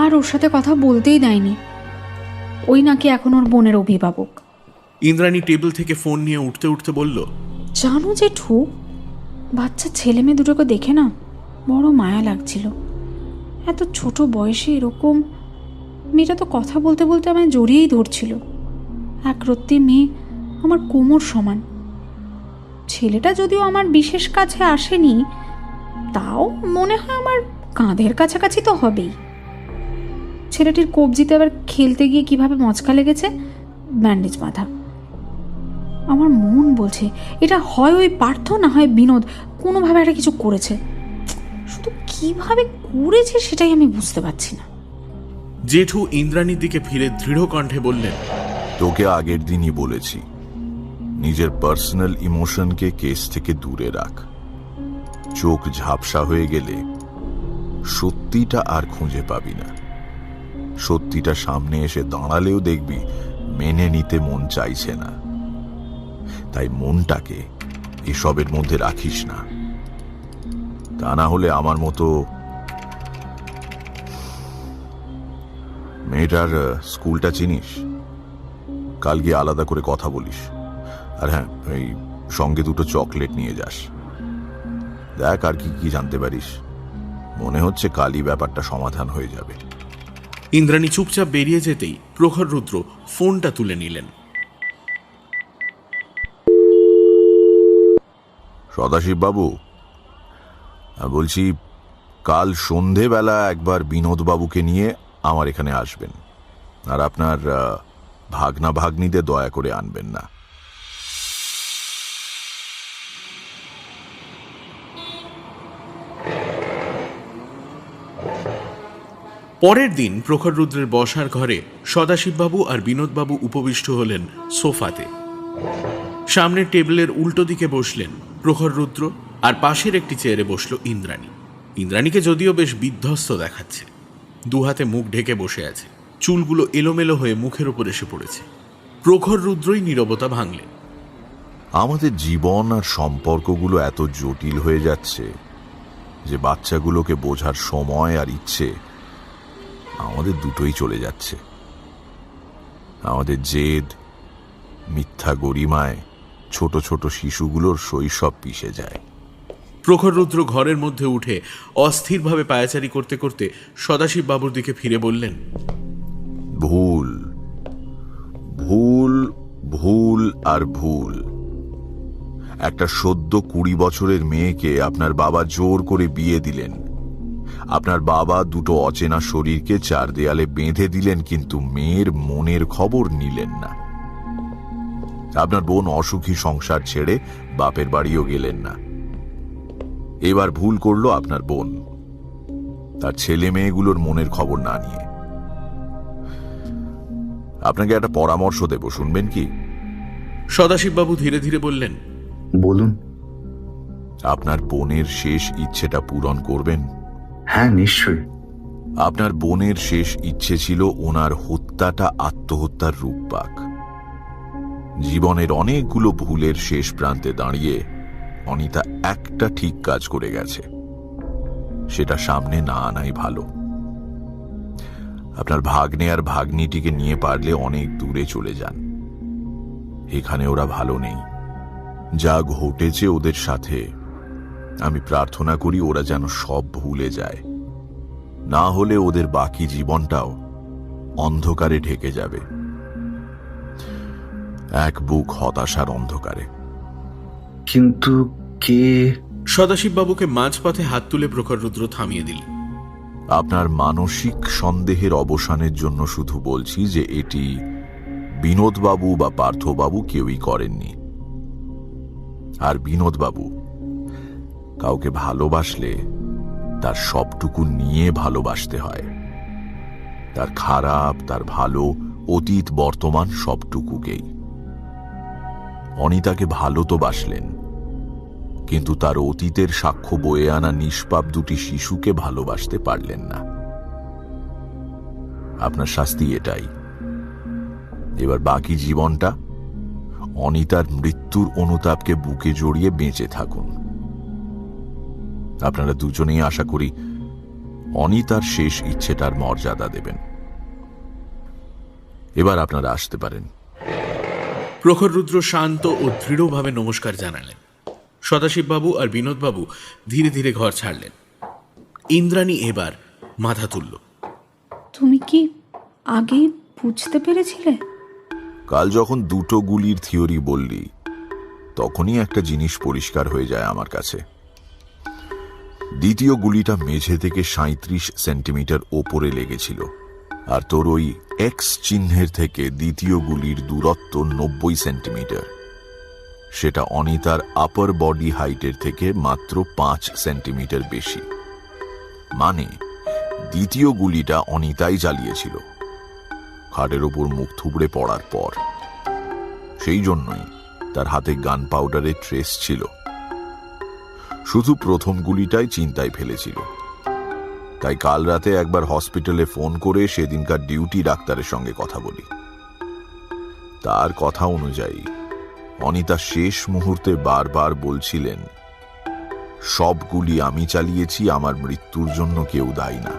আর ওর সাথে কথা বলতেই দেয়নি। ওই নাকি এখন ওর বোনের অভিভাবক। ইন্দ্রাণী টেবিল থেকে ফোন নিয়ে উঠতে উঠতে বলল, জানো জেঠু, বাচ্চা ছেলে মেয়ে দুটোকে দেখে না বড় মায়া লাগছিল। এত ছোট বয়সে এরকম। মেয়েটা তো কথা বলতে বলতে আমায় জড়িয়েই ধরছিল। একরত্তি মেয়ে, আমার কোমর সমান। ছেলেটা যদিও আমার বিশেষ কাছে আসেনি, তাও মনে হয় আমার কাঁধের কাছাকাছি তো হবেই। ছেলেটির কবজিতে আবার খেলতে গিয়ে কিভাবে মচকা লেগেছে, ব্যান্ডেজ বাঁধা। আমার মন বলছে এটা হয় ওই পার্থ, না হয় বিনোদ কোনোভাবে একটা কিছু করেছে। শুধু কিভাবে করেছে সেটাই আমি বুঝতে পারছি না। জেঠু ইন্দ্রাণীর দিকে ফিরে দৃঢ় কণ্ঠে বললেন, তোকে আগের দিনই বলেছি, নিজের পার্সোনাল ইমোশনকে কেস থেকে দূরে রাখ। চোখ ঝাপসা হয়ে গেলে সত্যিটা আর খুঁজে পাবি না। সত্যিটা সামনে এসে দাঁড়ালেও দেখবি মেনে নিতে মন চাইছে না। তাই মনটাকে এসবের মধ্যে রাখিস না। তা না হলে আমার মতো মেয়েটার স্কুলটা চিনিস? কাল গিয়ে আলাদা করে কথা বলিস। আর হ্যাঁ, এই সঙ্গে দুটো চকলেট নিয়ে যাস। দেখ আর কি জানতে পারিস। মনে হচ্ছে কালই ব্যাপারটা সমাধান হয়ে যাবে। ইন্দ্রাণী চুপচাপ বেরিয়ে যেতেই প্রখর রুদ্র ফোনটা তুলে নিলেন। সদাশিব বাবু বলছি, কাল সন্ধেবেলা একবার বিনোদ বাবুকে নিয়ে আমার এখানে আসবেন। আর আপনার ভাগনা ভাগ্নিদের দয়া করে আনবেন না। পরের দিন প্রখর রুদ্রের বসার ঘরে সদাশিববাবু আর বিনোদবাবু উপবিষ্ট হলেন সোফাতে। সামনের টেবিলের উল্টো দিকে বসলেন প্রখর রুদ্র, আর পাশের একটি চেয়ারে বসল ইন্দ্রাণী। ইন্দ্রাণীকে যদিও বেশ বিধ্বস্ত দেখাচ্ছে। দু হাতে মুখ ঢেকে বসে আছে, চুলগুলো এলোমেলো হয়ে মুখের উপর এসে পড়েছে। প্রখর রুদ্রই নীরবতা ভাঙলেন। আমাদের জীবন আর সম্পর্কগুলো এত জটিল হয়ে যাচ্ছে যে বাচ্চাগুলোকে বোঝার সময় আর ইচ্ছে আমাদের দুটোই চলে যাচ্ছে। আমাদের জেদ, মিথ্যা গরিমায় ছোট ছোট শিশুগুলোর শৈশব পিষে যায়। প্রখর রুদ্র ঘরের মধ্যে উঠে অস্থিরভাবে পায়াচারি করতে করতে সদাশিব বাবুর দিকে ফিরে বললেন, ভুল, ভুল, ভুল আর ভুল। একটা সদ্য 20 বছরের মেয়েকে আপনার বাবা জোর করে বিয়ে দিলেন। আপনার বাবা দুটো অচেনা শরীরকে 4 দেয়ালে বেঁধে দিলেন, কিন্তু মেয়ের মনের খবর নিলেন না। আপনার বোন অসুখী সংসার ছেড়ে বাপের বাড়িও গেলেন না। এবার ভুল করলো আপনার বোন, তার ছেলে মেয়েগুলোর মনের খবর না নিয়ে। আপনাকে একটা পরামর্শ দেব, শুনবেন কি? সদাশিব বাবু ধীরে ধীরে বললেন, বলুন। আপনার বোনের শেষ ইচ্ছেটা পূরণ করবেন? হ্যাঁ, নিশ্চয়ই। আপনার বোনের শেষ ইচ্ছে ছিল ওনার হত্যাটা আত্মহত্যার রূপ পাক। জীবনের অনেকগুলো ভুলের শেষ প্রান্তে দাঁড়িয়ে অনিতা একটা ঠিক কাজ করে গেছে, সেটা সামনে না আনাই ভালো। আপনার ভাগ্নে আর ভাগ্নিটিকে নিয়ে পারলে অনেক দূরে চলে যান। এখানে ওরা ভালো নেই। যা ঘটেছে ওদের সাথে, আমি প্রার্থনা করি ওরা যেন সব ভুলে যায়, না হলে ওদের বাকি জীবনটাও অন্ধকারে ঢেকে যাবে, এক বুক হতাশার অন্ধকারে। কিন্তু কে? সদাশিব বাবুকে মাঝপথে হাত তুলে প্রখর রুদ্র থামিয়ে দিল। আপনার মানসিক সন্দেহের অবসানের জন্য শুধু বলছি যে এটি বিনোদবাবু বা পার্থবাবু কেউই করেননি। আর বিনোদবাবু কাউকে ভালোবাসলে তার সবটুকু নিয়ে ভালোবাসতে হয়, তার খারাপ, তার ভালো, অতীত, বর্তমান সবটুকুকেই। অনিতাকে ভালো তো বাসলেন, কিন্তু তার অতীতের সাক্ষ্য বয়ে আনা নিষ্পাপ দুটি শিশুকে ভালোবাসতে পারলেন না। আপনার শাস্তি এটাই। এবার বাকি জীবনটা অনিতার মৃত্যুর অনুতাপকে বুকে জড়িয়ে বেঁচে থাকুন। আপনারা দুজনেই আশা করি অনিতার শেষ ইচ্ছেটার মর্যাদা দেবেন। এবার আপনারা আসতে পারেন। প্রখর রুদ্র শান্ত ও দৃঢ়ভাবে নমস্কার জানালেন। সদাশিব বাবু আর বিনোদবাবু ধীরে ধীরে ঘর ছাড়লেন। ইন্দ্রাণী এবার মাথা তুলল। তুমি কি আগেই বুঝতে পেরেছিলে? কাল যখন দুটো গুলির থিওরি বললি, তখনই একটা জিনিস পরিষ্কার হয়ে যায় আমার কাছে। দ্বিতীয় গুলিটা মেঝে থেকে 37 সেন্টিমিটার ওপরে লেগেছিল, আর তোর ওই এক্স চিহ্নের থেকে দ্বিতীয় গুলির দূরত্ব 90 সেন্টিমিটার। সেটা অনিতার আপার বডি হাইটের থেকে মাত্র 5 সেন্টিমিটার বেশি। মানে দ্বিতীয় গুলিটা অনিতাই চালিয়েছিল, খাটের ওপর মুখ থুবড়ে পড়ার পর। সেই জন্যই তার হাতে গান পাউডারের ট্রেস ছিল। শুধু প্রথম গুলিটাই চিন্তায় ফেলেছিল। তাই কাল রাতে একবার হসপিটালে ফোন করে সেদিনকার ডিউটি ডাক্তারের সঙ্গে কথা বলি। তার কথা অনুযায়ী অনিতা শেষ মুহূর্তে বারবার বলছিলেন, সব গুলি আমি চালিয়েছি, আমার মৃত্যুর জন্য কেউ দায়ী না।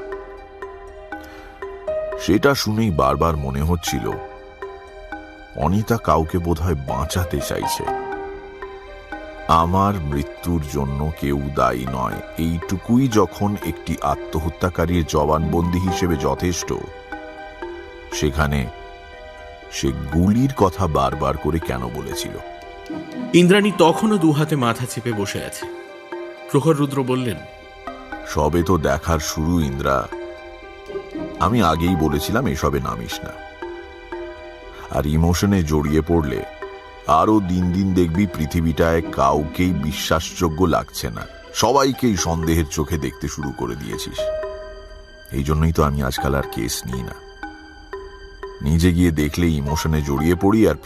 সেটা শুনেই বারবার মনে হচ্ছিল অনিতা কাউকে বোধহয় বাঁচাতে চাইছে। আমার মৃত্যুর জন্য কেউ দায়ী নয়, এইটুকুই যখন একটি আত্মহত্যাকারীর জবানবন্দি হিসেবে যথেষ্ট, সেখানে সে গুলির কথা বারবার করে কেন বলেছিল? ইন্দ্রাণী তখনও দুহাতে মাথা চেপে বসে আছে। প্রখর রুদ্র বললেন, সবে তো দেখার শুরু ইন্দ্রা। আমি আগেই বলেছিলাম এসবে নামিস না। আর ইমোশনে জড়িয়ে পড়লে আরো দিন দিন দেখবি পৃথিবীটায় কাউকেই বিশ্বাসযোগ্য লাগছে না, সবাইকেই সন্দেহের চোখে দেখতে শুরু করে দিয়েছিস। এই জন্যই তো আমি আজকাল আর কেস নিই না। নিজে গিয়ে দেখলে ইমোশনে জড়িয়ে পড়ি আর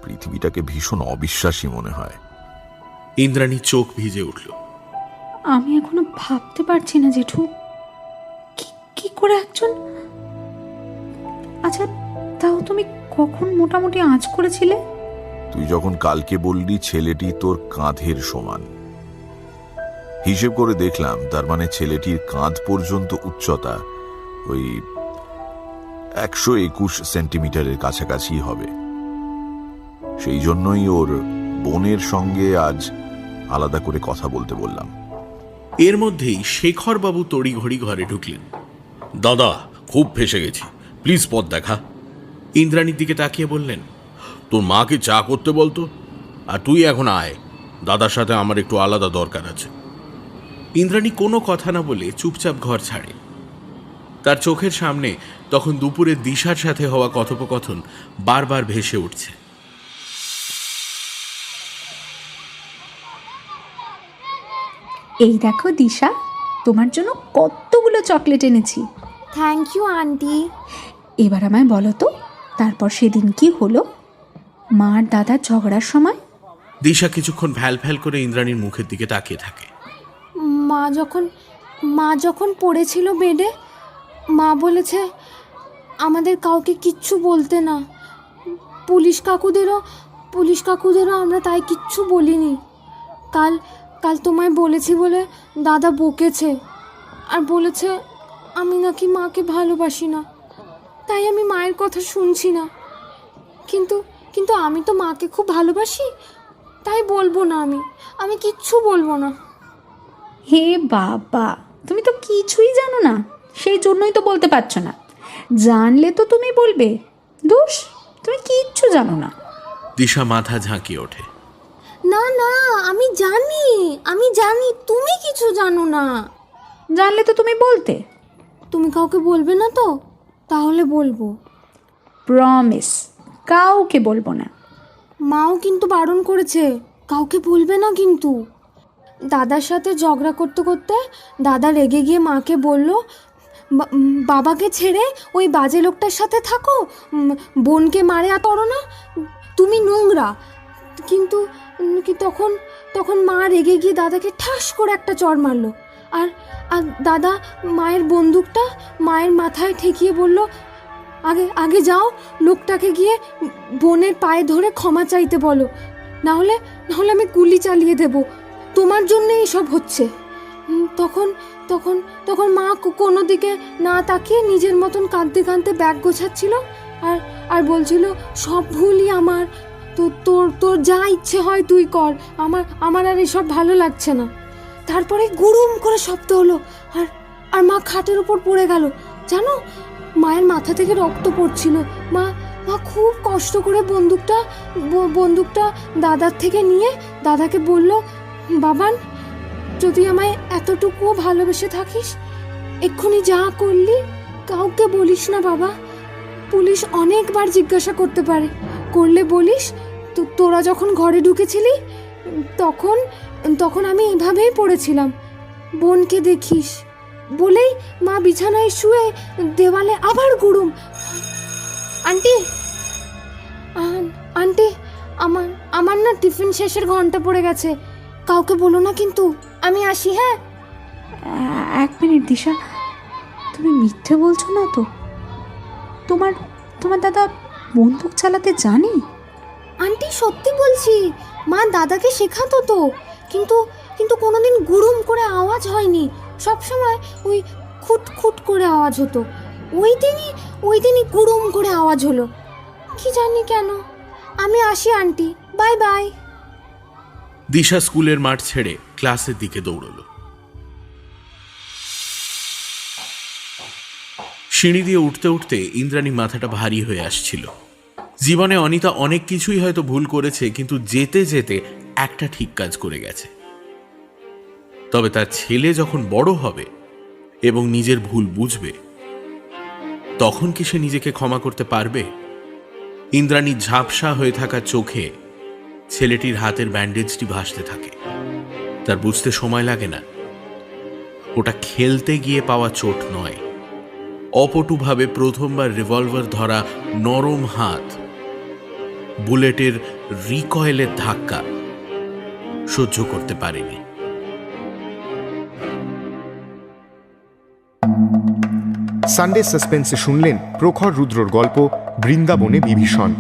পৃথিবীটাকে ভীষণ অবিশ্বাসী মনে হয়। ইন্দ্রাণী চোখ ভিজে উঠল। আমি এখনো ভাবতে পারছি না জেঠু, কি করে একজন। আচ্ছা তাও তুমি কখন মোটামুটি আঁচ করেছিলে? তুই যখন কালকে বললি ছেলেটি তোর কাঁধের সমান, হিসেব করে দেখলাম তার মানে ছেলেটির কাঁধ পর্যন্ত উচ্চতা ওই 121 সেন্টিমিটারের কাছাকাছি হবে। সেই জন্যই ওর বোনের সঙ্গে আজ আলাদা করে কথা বলতে বললাম। এর মধ্যেই শেখরবাবু তড়িঘড়ি ঘরে ঢুকলেন। দাদা, খুব ফেসে গেছি, প্লিজ পথ দেখা। ইন্দ্রাণীর দিকে তাকিয়ে বললেন, তোর মাকে চা করতে বলতো, আর তুই এখন আয়, দাদার সাথে আমার একটু আলাদা দরকার আছে। ইন্দ্রাণী কোনো কথা না বলে চুপচাপ ঘর ছাড়ে। তার চোখের সামনে তখন দুপুরে দিশার সাথে হওয়া কথোপকথন বারবার ভেসে উঠছে। এই দেখো দিশা, তোমার জন্য কতগুলো চকলেট এনেছি। Thank you aunty. এবার আমায় বলো তো, তারপর সেদিন কি হলো? মা আর দাদার ঝগড়ার সময়? দিশা কিছুক্ষণ ভ্যাল ভ্যাল করে ইন্দ্রাণীর মুখের দিকে তাকিয়ে থাকে। মা যখন পড়েছিল বেডে, মা বলেছে আমাদের কাউকে কিচ্ছু বলতে না। পুলিশ কাকুদেরও আমরা তাই কিচ্ছু বলিনি। কাল তোমায় বলেছি বলে দাদা বকেছে, আর বলেছে আমি নাকি মাকে ভালোবাসি না, তাই আমি মায়ের কথা শুনছি না। কিন্তু আমি তো মাকে খুব ভালোবাসি, তাই বলবো না, আমি কিচ্ছু বলবো না। হে বাবা, তুমি তো কিছুই জানো না, সেই জন্যই তো বলতে পারছো না। জানলে তো তুমি বলবে। দোষ, তুমি কিচ্ছু জানো না। দিশা মাথা ঝাঁকিয়ে ওঠে। না, আমি জানি তুমি কিছু জানো না। জানলে তো তুমি বলতে। তুমি কাউকে বলবে না তো? তাহলে বলবো। প্রমিস, কাউকে বলবো না। মাও কিন্তু বারণ করেছে, কাউকে বলবে না কিন্তু। দাদার সাথে ঝগড়া করতে করতে দাদা রেগে গিয়ে মাকে বলল, বাবাকে ছেড়ে ওই বাজে লোকটার সাথে থাকো, বোনকে মারে আর করো না, তুমি নোংরা। কিন্তু তখন মা রেগে গিয়ে দাদাকে ঠাস করে একটা চড় মারলো, আর দাদা মায়ের বন্দুকটা মায়ের মাথায় ঠেকিয়ে বলল, আগে যাও, লোকটাকে গিয়ে বোনের পায়ে ধরে ক্ষমা চাইতে বলো, নাহলে আমি গুলি চালিয়ে দেব, তোমার জন্যে এসব হচ্ছে। তখন মা কোনো দিকে না তাকিয়ে নিজের মতন কাঁদতে কাঁদতে ব্যাগ গোছাচ্ছিল, আর বলছিল সব ভুলই আমার, তোর যা ইচ্ছে হয় তুই কর, আমার আর এসব ভালো লাগছে না। তারপরে গুড়ুম করে শব্দ হলো, আর মা খাটের উপর পড়ে গেল। জানো, মায়ের মাথা থেকে রক্ত পড়ছিল। মা খুব কষ্ট করে বন্দুকটা দাদার থেকে নিয়ে দাদাকে বলল, বাবান, যদি আমায় এতটুকুও ভালোবেসে থাকিস, এক্ষুনি যা করলি কাউকে বলিস না বাবা। পুলিশ অনেকবার জিজ্ঞাসা করতে পারে, করলে বলিস তোরা যখন ঘরে ঢুকেছিলি তখন আমি এভাবেই পড়েছিলাম, বোনকে দেখিস। বলেই মা বিছানায় শুয়ে দেওয়ালে আবার গুড়ুম। আন্টি, আমার না টিফিন শেষের ঘন্টা পড়ে গেছে, কাউকে বলো না কিন্তু। আমি আসি। হ্যাঁ, 1 মিনিট দিশা, তুমি মিথ্যে বলছো না তো? তোমার দাদা বন্দুক চালাতে জানি? আন্টি, সত্যি বলছি, মা দাদাকে শেখাতো তো, কিন্তু কোনোদিন গুড়ুম করে আওয়াজ হয়নি, সবসময় ওই খুট খুট করে আওয়াজ হতো। ওই দিনই গুড়ুম করে আওয়াজ হলো, কি জানি কেন। আমি আসি আন্টি, বাই বাই। দিশা স্কুলের মাঠ ছেড়ে ক্লাসের দিকে দৌড়লো। সিঁড়ি দিয়ে উঠতে উঠতে ইন্দ্রাণী মাথাটা ভারী হয়ে আসছিল। জীবনে অনিতা অনেক কিছুই হয়তো ভুল করেছে, কিন্তু যেতে যেতে একটা ঠিক কাজ করে গেছে। তবে তার ছেলে যখন বড় হবে এবং নিজের ভুল বুঝবে, তখন কি সে নিজেকে ক্ষমা করতে পারবে? ইন্দ্রাণীর ঝাপসা হয়ে থাকা চোখে ছেলেটির হাতের ব্যান্ডেজটি ভাসতে থাকে। তার বুঝতে সময় লাগে না, ওটা খেলতে গিয়ে পাওয়া চোট নয়, অপটুভাবে প্রথমবার রিভলভার ধরা নরম হাত, বুলেটের রিকয়েলের ধাক্কা সহ্য করতে পারেনি। সানডে সাসপেন্সে শুনলেন প্রখর রুদ্রর গল্প বৃন্দাবনে বিভীষণ।